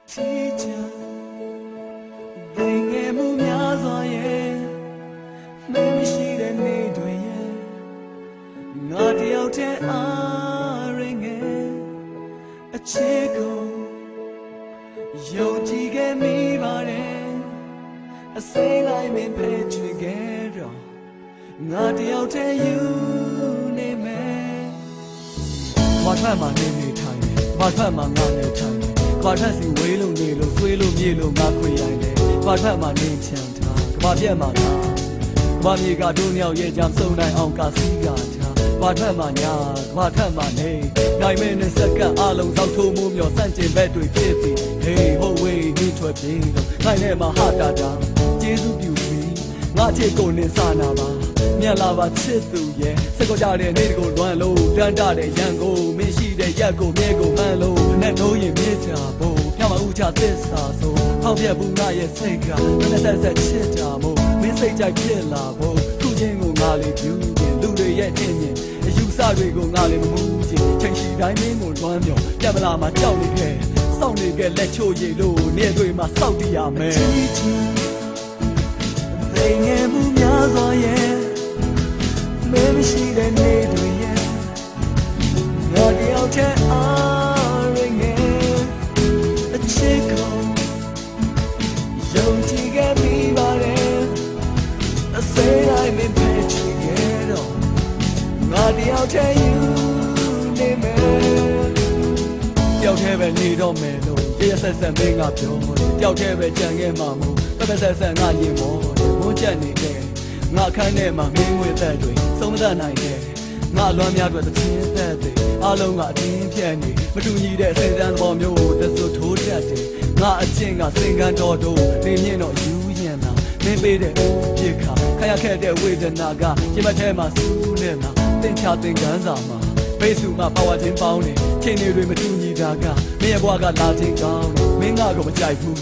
teacher, they gave me a maybe she didn't need to not the out a chico, you gave me a say I'm in pay together, not the out you name me. What time I name time, what time I time. ဘာထက်စီဝေးလို့နေလို့ဆွေးလို့မြေလို့ငါခွေရိုင်းတယ်ဘာထက်မှနေချမ်းထားကဘာပြက်မှာလားကဘာမြေကတို့ညောက်ရဲ့ကြမ်းစုံနိုင်အောင်ကစီးကထားဘာထက်မှညာကဘာထက်မှနေနိုင်မဲနဲ့စက္ကန့်အလုံးသောက်ထိုးမှုမျောစန့်ကျင်ဘက်တွေဖြစ်ပြီးဟေးဟိုဝေးဒီထွက်ပြေးလို့နိုင်နဲ့မှာဟာတာတာကျေးဇူးပြုပြီးငါချစ်ကိုနေစာနာပါမြတ်လာပါချစ်သူရဲ့စက်ကောကြတဲ့နေ့ကိုလွမ်းလို့တန်းတတဲ့ရန်ကိုမင်းရှိတဲ့ရက်ကိုမြဲကိုမှန်းလို့နဲ့တို့ရင်မြစ်တာဖို့ညမဦးချသစ္စာဆိုဟောက်ပြက်ဘူးငါရဲ့စိတ်ကနဲ့ဆက်ဆက်ချစ်တာမို့မင်းစိတ်ကြိုက်ဖြစ်လာဖို့ခုချင်းကိုငါလေးပြူခြင်းလူတွေရဲ့အင်းမြင်အယူဆတွေကိုငါလေးမမှုခြင်းချိန်ရှိတိုင်းမင်းကိုလွမ်းမြော်ပြမလာမှာကြောက်နေခဲ့စောင့်နေခဲ့လက်ချိုးရည်လို့နေတွေမှာစောက်တရမယ်သိငယ်မှုများစွာရဲ့Maybe she didn't need to yet. Not the out ringing a chicken. Young to get me by it. I say I'm in bed together. Not the out you name it. Y'all have a need on me, no. Yes, I said, bring up your money. Y'all have a jungle mamma. But I said, not you more. Won't you need it? ငါခိုင်းနေမှာမင်းငွေသက်တွေသုံးသပ်နိုင်တယ်ငါလွမ်းများအတွက်သချင်းသက်တွေအားလုံးကအတင်းဖြတ်နေမတူညီတဲ့စိတ်ဓာတ်ပေါ်မျိုးကိုတစွထိုးတတ်တယ်ငါအချင်းကစင်ကန်တော်တို့နေမြင့်တော့ယူရင်တာမင်းပေးတဲ့ပြစ်ခါခရခဲ့တဲ့ဝေဒနာကရင်မထဲမှာစူးနေမှာတင်ချတင်ကန်းစာမှာဘေးစုမှာပါဝါချင်းပေါင်းနေချင်းတွေမတူညီတာကမင်းရဲ့ဘဝကလာချင်းကောင်းမင်းကတော့မကြိုက်ဘူး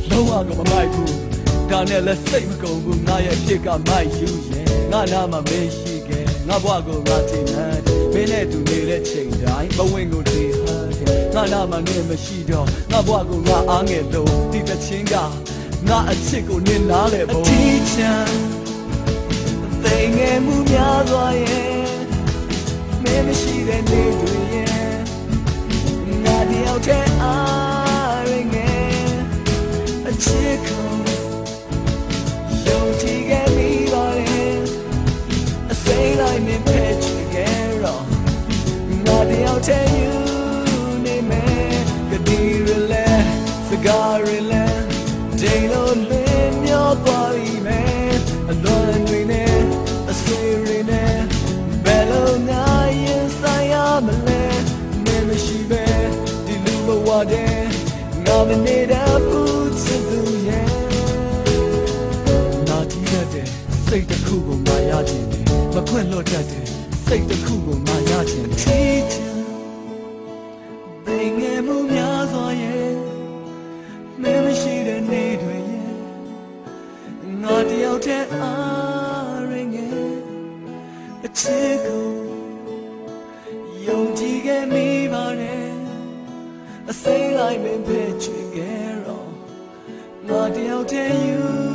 လုံးဝတော့မမိုက်ဘူးဒါနဲ့လက်စိတ်မကုန်ဘူးငါရဲ့ဖြစ်ကမိုက်ယူရဲ့ငါနာမှာမင်းရှိခဲ့ငါဘဝကိုငါထင်တယ်မင်းနဲ့တူနေတဲ့ချိန်တိုင်းဘဝဝင်ကိုတည်ဟတယ်ငါနာမှာနေမရှိတော့ငါဘဝကိုငါအားငယ်လို့ဒီတချင်းကငါအချစ်ကိုနင်နာလေဖို့အထီးချမ်းသိငယ်မှုများစွာရဲ့မင်းမရှိတဲ့နေ့တွေရဲ့ငါတယောက်တည်းအားရငယ်အချစ်ကိုDon't you get me by I say I'm in bed together. Not the I'll tell you, name it. The dear land, cigar land, day no limb your body man. A laundry net, a swearing net, bellow now, yes, I am a land. Never she bear, deliver water, nominate a boots to do, yeah.စိတ်တစ်ခုကိုငါရခြင်းနဲ့မခွင့်လွတ်တတ်တဲ့စိတ်တစ်ခုကိုငါရခြင်းနဲ့ချစ်ချင်ဘယ်ငယ်မှုများစွာရဲ့မင်းမရှိတဲ့နေ့တွေရဲ့ငါတယောက်တည်းအားရငယ်အချစ်ကိုယုံကြည်ခဲ့မိပါတယ်အစိမ်းလိုက်မင်းပဲချစ်ခဲ့တော့ငါတယောက်တည်း